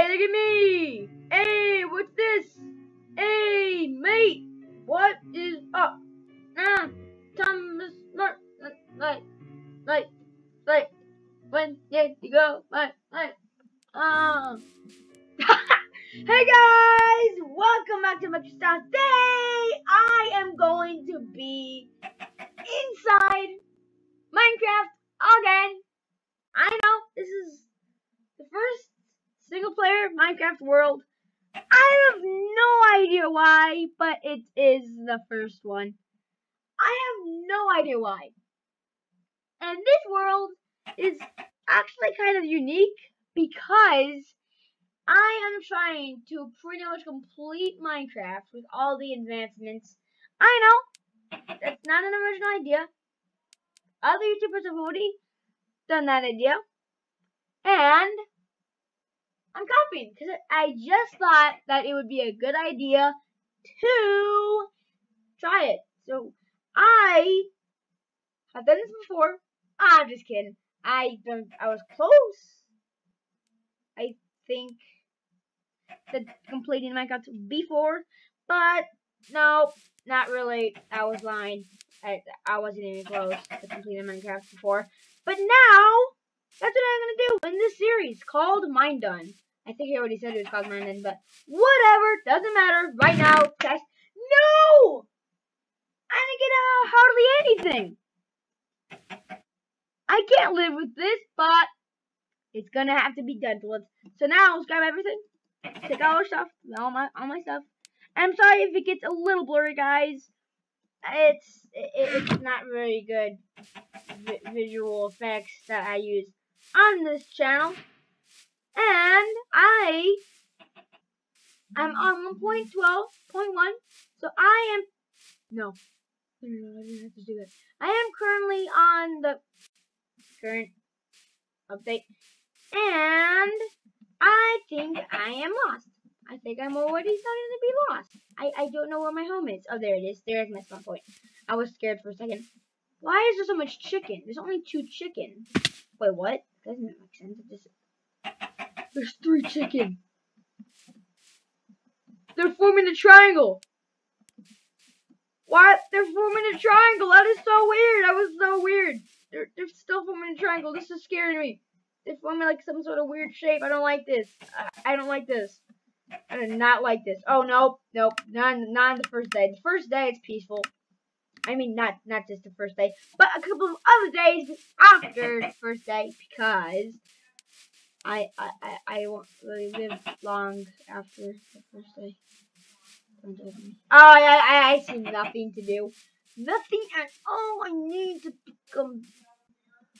look at me! Hey, what's this? Hey, mate! What is up? Time is not like when you go like Hey guys! Welcome back to MatrixStyle. Today I am going to be inside Minecraft again. I know this is the first single player Minecraft world. I have no idea why, but it is the first one. I have no idea why. And this world is actually kind of unique because I am trying to pretty much complete Minecraft with all the advancements. I know, that's not an original idea. Other YouTubers have already done that idea. And I'm copying because I just thought that it would be a good idea to try it. So I have done this before. I'm just kidding. I was close. I think to completing Minecraft before, but no, not really. I was lying. I wasn't even close to completing Minecraft before. But now, that's what I'm gonna do in this series called MineDone. I think I already said it was called MineDone, but whatever, doesn't matter. Right now, test. No! I didn't get hardly anything. I can't live with this, but it's gonna have to be done. So now, let's grab everything. Take all our stuff, all my stuff. And I'm sorry if it gets a little blurry, guys. It's not very good visual effects that I use on this channel. And I'm on 1.12.1, so I am no, I didn't have to do that. I am currently on the current update, and I think I am lost. I think I'm already starting to be lost. I don't know where my home is. Oh, there it is. There's my spawn point. I was scared for a second. Why is there so much chicken? There's only 2 chickens. Wait, what? Doesn't make sense. There's 3 chicken. They're forming a triangle. What? They're forming a triangle. That is so weird. That was so weird. They're still forming a triangle. This is scaring me. They're forming like some sort of weird shape. I don't like this. I don't like this. I do not like this. Oh, nope. Not on the first day. The first day, it's peaceful. I mean, not just the first day, but a couple of other days after the first day, because I won't really live long after the first day. Oh, I see nothing to do. Nothing at all. I need to become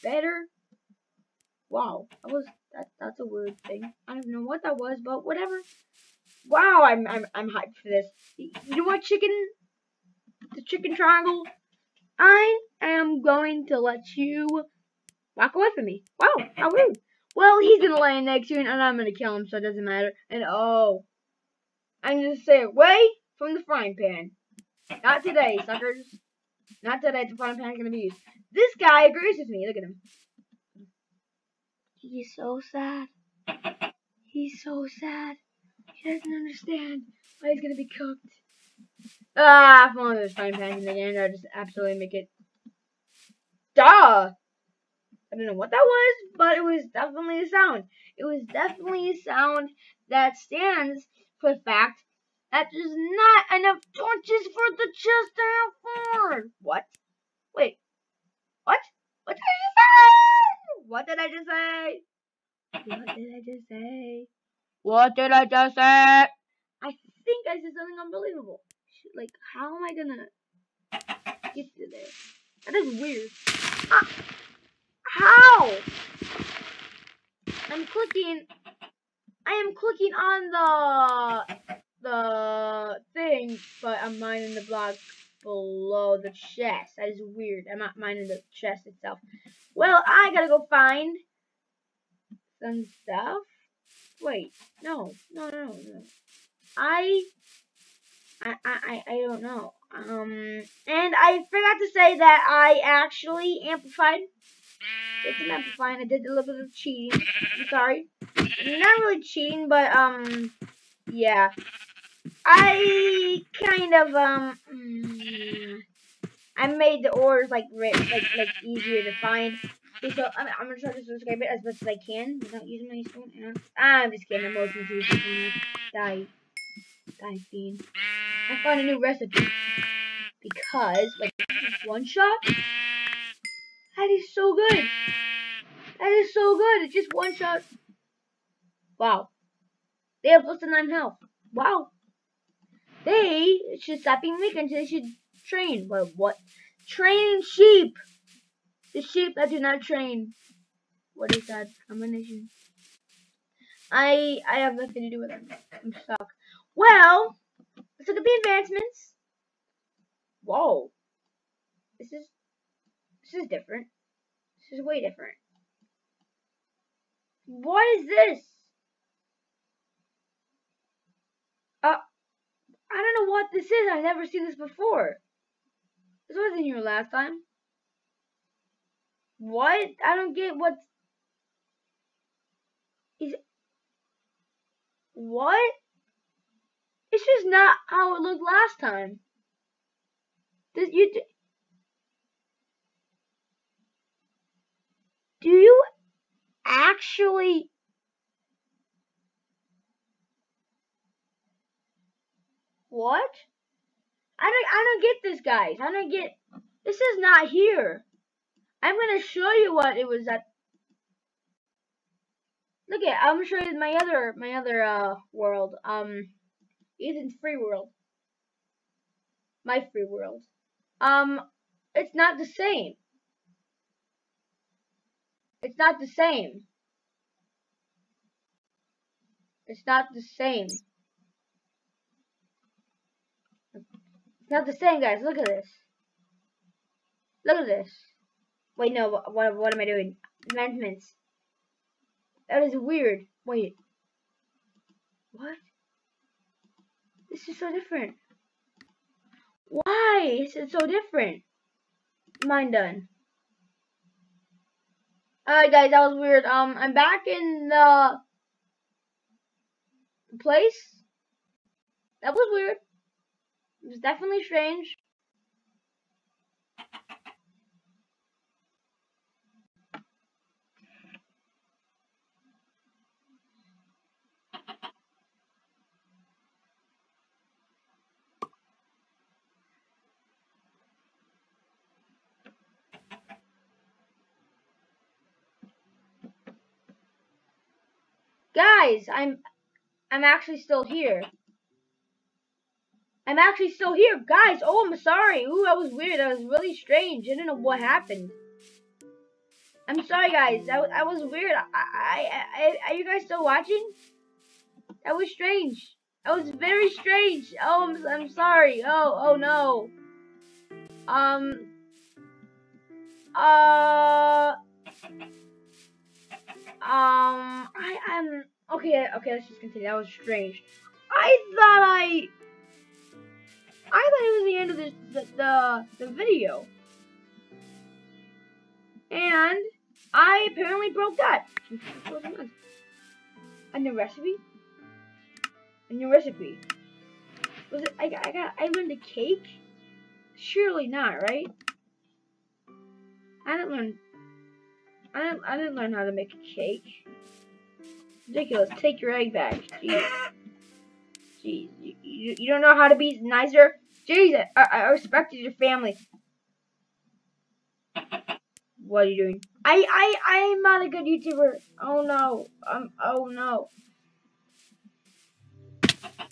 better. Wow, that's a weird thing. I don't know what that was, but whatever. Wow, I'm hyped for this. You know what, chicken? The chicken triangle. I am going to let you walk away from me. Wow, how rude. Well, he's gonna lay an egg soon, and I'm gonna kill him, so it doesn't matter. And oh, I'm gonna stay away from the frying pan. Not today, suckers. Not today. The frying pan is gonna be used. This guy agrees with me. Look at him. He's so sad. He's so sad. He doesn't understand why he's gonna be cooked. If only there's frying pans in the game, I'd just absolutely make it. Duh! I don't know what that was, but it was definitely a sound. It was definitely a sound that stands for the fact that there's not enough torches for the chest to have 4. What? Wait. What? What did I just say? What did I just say? What did I just say? What did I just say? I think I said something unbelievable. Like, how am I gonna get to there? That is weird. How? I am clicking on the thing, but I'm mining the block below the chest. That is weird. I'm not mining the chest itself. Well, I gotta go find some stuff. Wait, no. I don't know. And I forgot to say that I actually amplified. Did some amplifying. I did a little bit of cheating. I'm sorry. not really cheating, but yeah. I kind of I made the orders like easier to find. Okay, so I'm gonna try to subscribe it as best as I can without using my phone. I'm just kidding. I'm mostly using my phone. Die, fiend. I found a new recipe because like one shot. That is so good. That is so good. It's just one shot. Wow. They have less than 9 health. Wow. They should stop being weak and they should train. But what? Training sheep. The sheep that do not train. What is that combination? I have nothing to do with it. I'm stuck. Well, let's look at the advancements. Whoa. This is different. This is way different. What is this? I don't know what this is. I've never seen this before. This wasn't here last time. What? I don't get what is. What? It's just not how it looked last time. Do you actually? What? I don't get this, guys. I don't get. This is not here. I'm gonna show you what it was at. Look at. I'm gonna show you my other world. Ethan's free world. My free world. It's not the same. It's not the same. It's not the same. It's not the same, guys. Look at this. Look at this. Wait, no. What am I doing? Amendments. That is weird. Wait. What? This is so different. Why is it so different? MineDone. Alright, guys. That was weird. I'm back in the place. That was weird. It was definitely strange. Guys, I'm actually still here. I'm actually still here, guys. Oh, I'm sorry. Ooh, that was weird. That was really strange. I don't know what happened. I'm sorry, guys. That was weird. Are you guys still watching? That was strange. That was very strange. Oh, I'm sorry. Oh no. I'm okay. Let's just continue. That was strange. I thought it was the end of the video, and I apparently broke that. A new recipe. A new recipe. Was it? I learned a cake. Surely not, right? I didn't learn how to make a cake. Ridiculous. Take your egg back. Jeez. Jeez. You don't know how to be nicer? Jeez, I respected your family. What are you doing? I'm not a good YouTuber. Oh no. Oh no.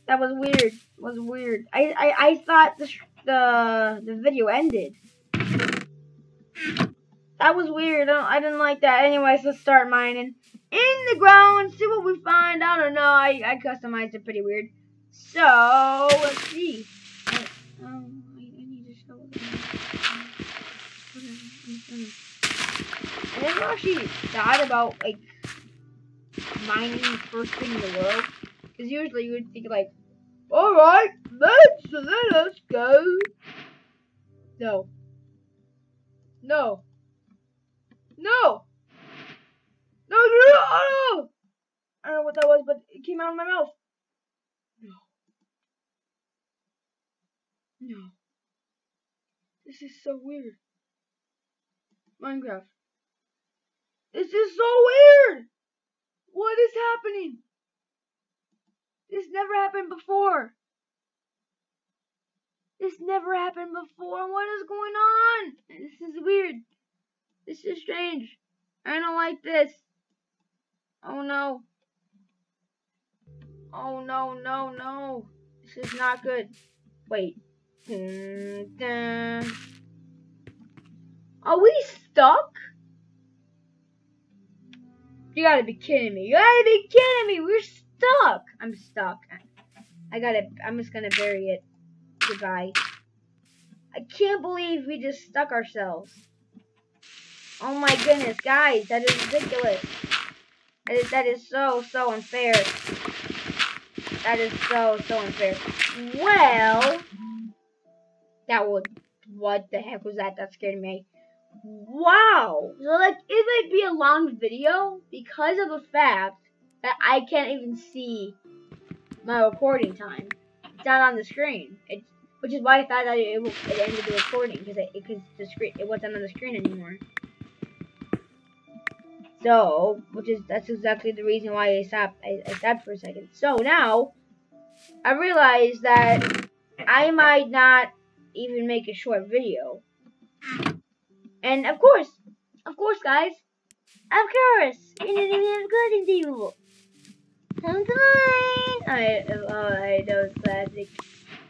That was weird. It was weird. I thought the video ended. That was weird. I didn't like that. Anyways, let's start mining. In the ground, see what we find. I don't know. I customized it pretty weird. So, let's see. I need to show I never actually thought about, like, mining the first thing in the world. Because usually you would think, like, alright, let us go. No. No. No! No! I don't know what that was, but it came out of my mouth. No. No. This is so weird. Minecraft. This is so weird! What is happening? This never happened before. This never happened before. What is going on? This is weird. This is strange. I don't like this. Oh no. Oh no, no, no. This is not good. Wait. Are we stuck? You gotta be kidding me. You gotta be kidding me. We're stuck. I'm stuck. I'm just gonna bury it. Goodbye. I can't believe we just stuck ourselves. Oh my goodness, guys. That is ridiculous. That is so unfair. That is so unfair. Well, what the heck was that? That scared me. Wow. So like, it might be a long video because of the fact that I can't even see my recording time. It's not on the screen. Which is why I thought that it ended the recording because the screen it wasn't on the screen anymore. So, that's exactly the reason why I stopped. I stopped for a second. So now I realized that I might not even make a short video. And of course, guys, you didn't even have clothing table. Come on! I know it's classic.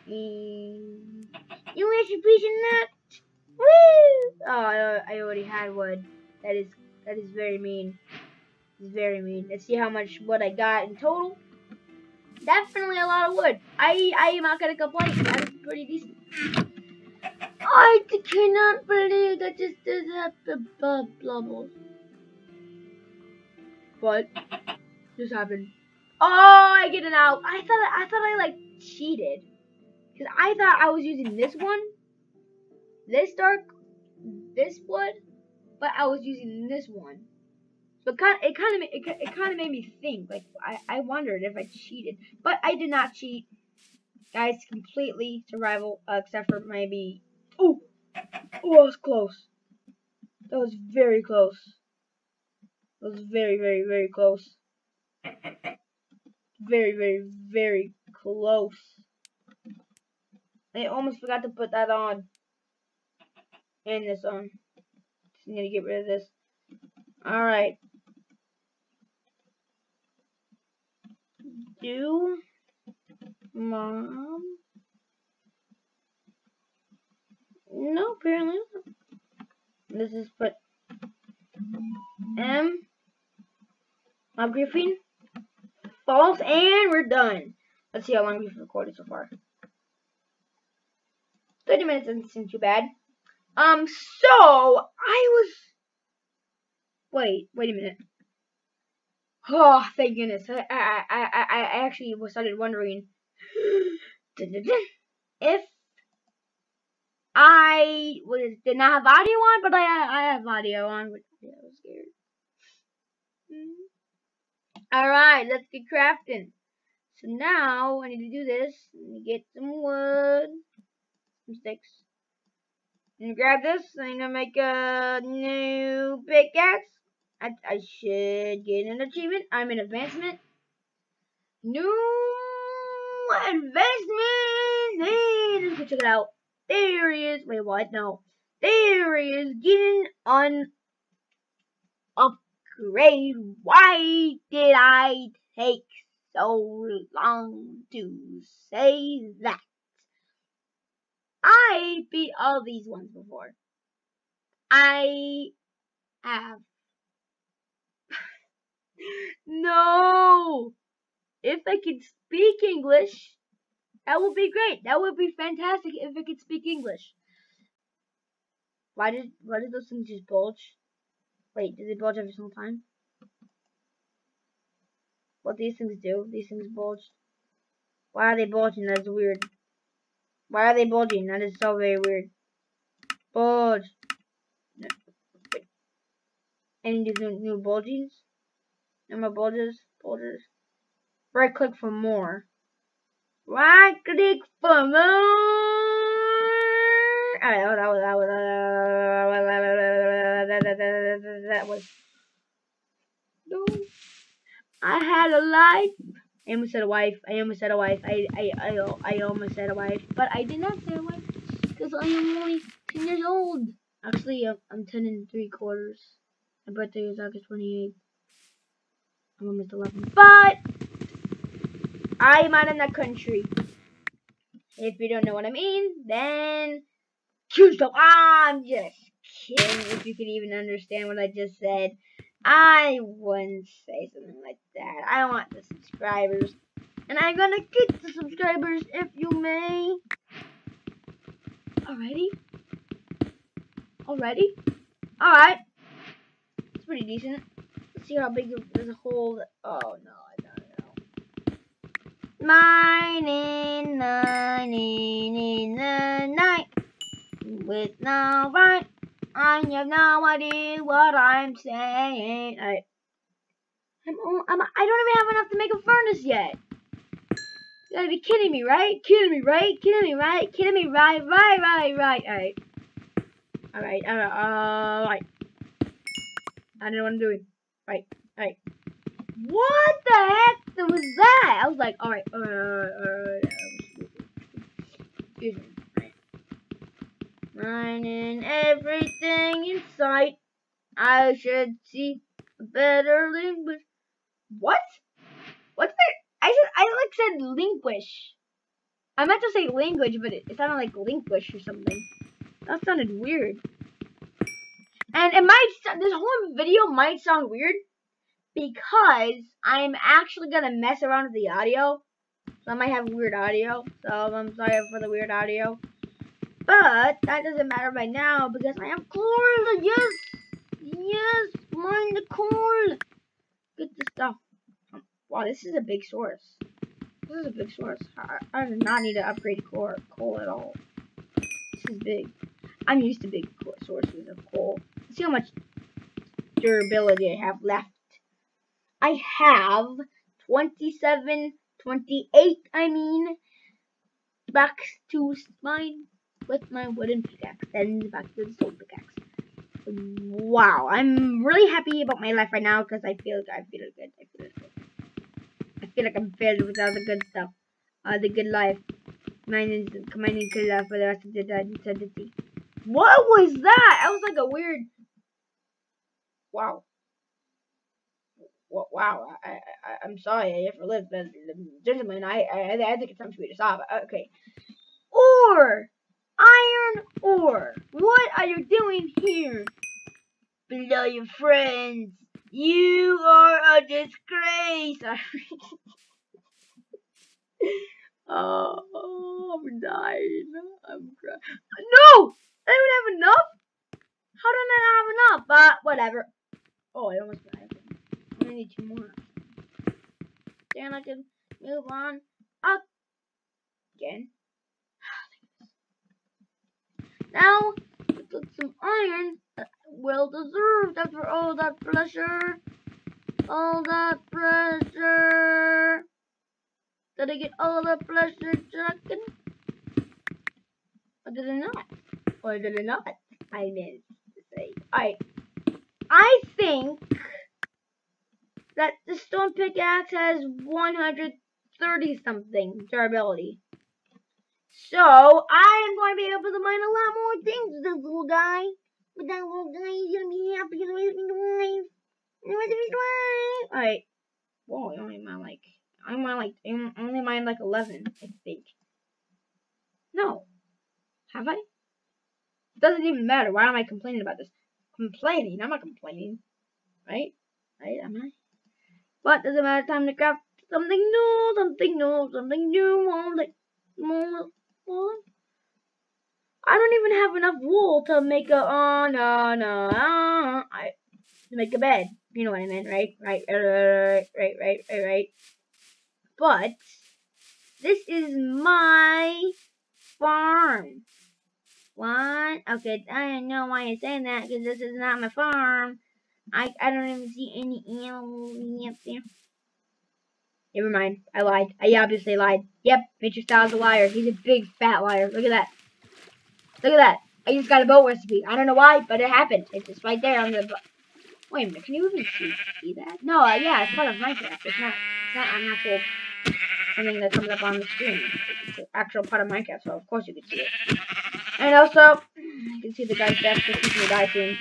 You wish you preaching that? Woo! Oh, I already had one. That is very mean. It's very mean. Let's see how much wood I got in total. Definitely a lot of wood. I am not gonna complain. That is pretty decent. I cannot believe that just did that bubbles. What just happened? Oh, I get it out. I thought I like cheated. Because I thought I was using this one, this wood, but I was using this one. So it kind of made me think. Like I wondered if I cheated, but I did not cheat, guys. Completely survival, except for maybe. Oh, that was close. That was very close. That was very close. Very close. I almost forgot to put that on. And this on. Just need to get rid of this. Alright. Do Mom? No, apparently not. This is put M. Mob griefing. False, and we're done. Let's see how long we've recorded so far. 30 minutes doesn't seem too bad. So I was. Wait a minute. Oh, thank goodness. I actually started wondering if I did not have audio on, but I have audio on, which I was scared. Alright, let's get crafting. So now I need to do this. Let me get some wood, some sticks. I'm gonna grab this. I'm gonna make a new pickaxe. I should get an achievement. I'm in advancement. New advancement. Hey, let's go check it out. There he is. Wait, what? No. There he is. Getting on upgrade. Why did I take so long to say that? I beat all these ones before. I have. No! If I could speak English, that would be great. That would be fantastic if I could speak English. Why did those things just bulge? Wait, did they bulge every single time? What these things do? These things bulge. Why are they bulging? That's weird. Why are they bulging? That is so very weird. Bulge. No. Wait. Any new bulgings? No more bulges? folders. Right click for more. Right click for more. Alright, that was. No. I had a life. I almost said a wife. I almost said a wife. I almost said a wife, but I did not say a wife because I am only 10 years old. Actually, I'm 10 and 3/4. My birthday is August 28th. I'm almost 11, but I'm out in the country. If you don't know what I mean, then choose to. I'm just kidding. If you could even understand what I just said, I wouldn't say something like that. I want the subscribers, and I'm gonna get the subscribers if you may. Alrighty. Alright. It's pretty decent. Let's see how big there's a hole. Oh no, I don't know. Mining in the night with no right. I have no idea what I'm saying. I don't even have enough to make a furnace yet. You gotta be kidding me, right? Kidding me, right? Alright. I don't know what I'm doing. Right. What the heck was that? I was like, alright. Excuse me. Right. Mining everything in sight. I should see a better language. What? What's that? I said linguish. I meant to say language, but it sounded like linguish or something. That sounded weird. And this whole video might sound weird because I'm actually gonna mess around with the audio. So I might have weird audio. So I'm sorry for the weird audio. But that doesn't matter right now because I have coal. Yes, mine the coal. Get the stuff. Wow, this is a big source. I do not need to upgrade coal at all. This is big. I'm used to big sources of coal. Let's see how much durability I have left. I have 28, back to mine with my wooden pickaxe, then back to the stone pickaxe. Wow, I'm really happy about my life right now because I feel good. I feel like I'm filled with all the good stuff, the good life. Mining good life for the rest of the eternity. What was that? That was like a weird. Wow. Wow. I'm sorry I ever lived, but gentlemen, I think it's time for me to stop. Okay. Ore! Iron ore! What are you doing here? Below your friends. You are a disgrace. Oh, I'm dying. I'm crying. No! I don't have enough? How did I not have enough? But whatever. Oh, I almost died. I need 2 more. Then I can move on again. Now, we got some iron. Well deserved after all that pressure. Did I get all that pressure, Draken? Or did I not? I meant to say. I think that the stone pickaxe has 130 something durability. So I am going to be able to mine a lot more things with this little guy. With that little guy, he's gonna be happy to raise me drive. Alright. Whoa, I only mine like 11, I think. No. Have I? It doesn't even matter. Why am I complaining about this? Complaining? I'm not complaining. Right? Am I? But doesn't matter. Time to craft something new. More. I don't even have enough wool to make a to make a bed. You know what I mean, right? Right. But this is my farm. What? Okay, I don't know why you're saying that because this is not my farm. I don't even see any animals up there. Never mind. I lied. I obviously lied. Yep, MatrixStyle's a liar. He's a big fat liar. Look at that. Look at that. I just got a boat recipe. I don't know why, but it happened. It's just right there on the. Wait a minute. Can you even see that? No. Yeah, it's part of Minecraft. It's not an actual something that comes up on the screen. It's an actual part of Minecraft, so of course you can see it. And also, you can see the guy's death because he's gonna die soon.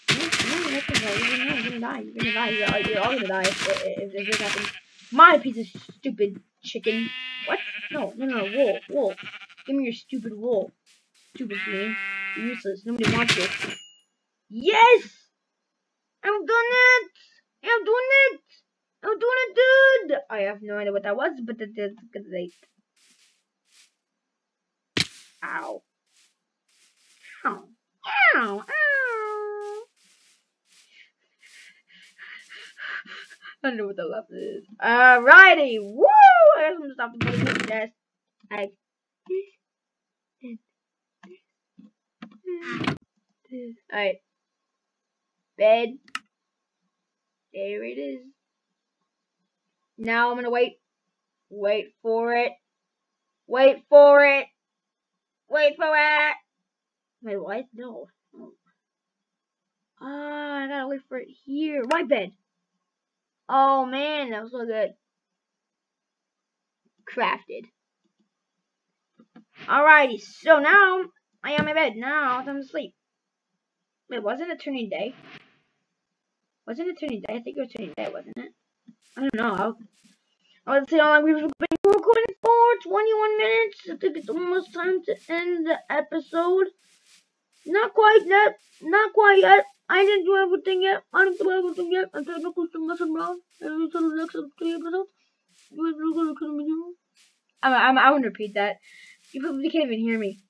You're gonna die. You're gonna die. You're all gonna die if this happens. My piece of stupid chicken. What? No. Wool. Give me your stupid wool. Stupid thing. You're useless. Nobody wants you. Yes! I'm doing it! I'm doing it! I'm doing it, dude! I have no idea what that was, but it is great. Ow. Ow. Ow. Ow. I don't know what the left is. Alrighty. Woo! I guess I'm gonna stop the bullet test. Alright. Bed. There it is. Now I'm gonna wait. Wait for it. Wait for it. Wait for it. Wait, what? No. I gotta wait for it here. White bed. Oh man, that was so good. Crafted. Alrighty, so now I am in my bed. Now I'm asleep. Wait, wasn't it turning day? Wasn't it turning day? I think it was turning day, wasn't it? I don't know. I would say how long we've been recording for 21 minutes. I think it's almost time to end the episode. Not quite yet. Not quite yet. I didn't do everything yet. I'm technical to mess around. And until the next episode. I wouldn't repeat that. You probably can't even hear me.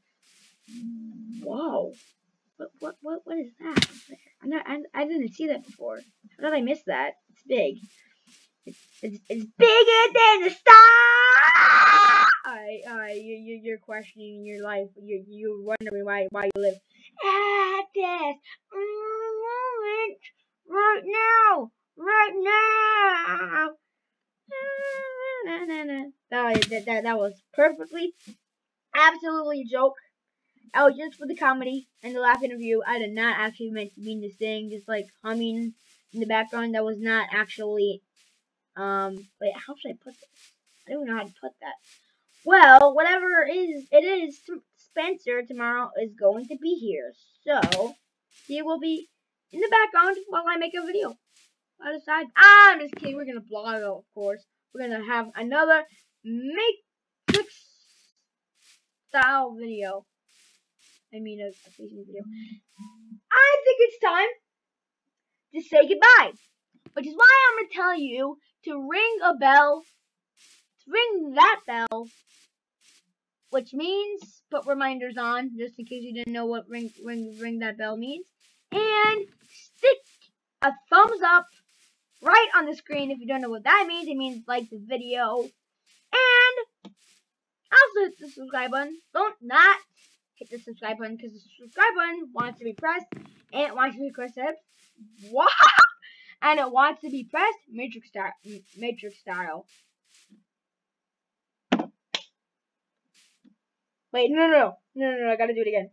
Whoa. What is that? I didn't see that before. How did I miss that? It's big. It's bigger than the star. You're questioning your life. You're wondering why you live at this moment right now. That was perfectly, absolutely a joke. I was just for the comedy and the laugh interview. I did not actually mean to sing, just like humming in the background. That was not actually. Wait, how should I put this? I don't know how to put that. Well, whatever it is, Spencer tomorrow is going to be here. So, he will be in the background while I make a video. I decide. I'm just kidding. We're going to vlog, of course. We're going to have another MatrixStyle video. I mean, a facing video. I think it's time to say goodbye. Which is why I'm going to tell you to ring a bell. Ring that bell. Which means put reminders on, just in case you didn't know what ring that bell means. And stick a thumbs up right on the screen if you don't know what that means. It means like the video. And also hit the subscribe button. Don't not hit the subscribe button because the subscribe button wants to be pressed. And it wants to be pressed. What? And it wants to be pressed MatrixStyle. Wait, no, I gotta do it again.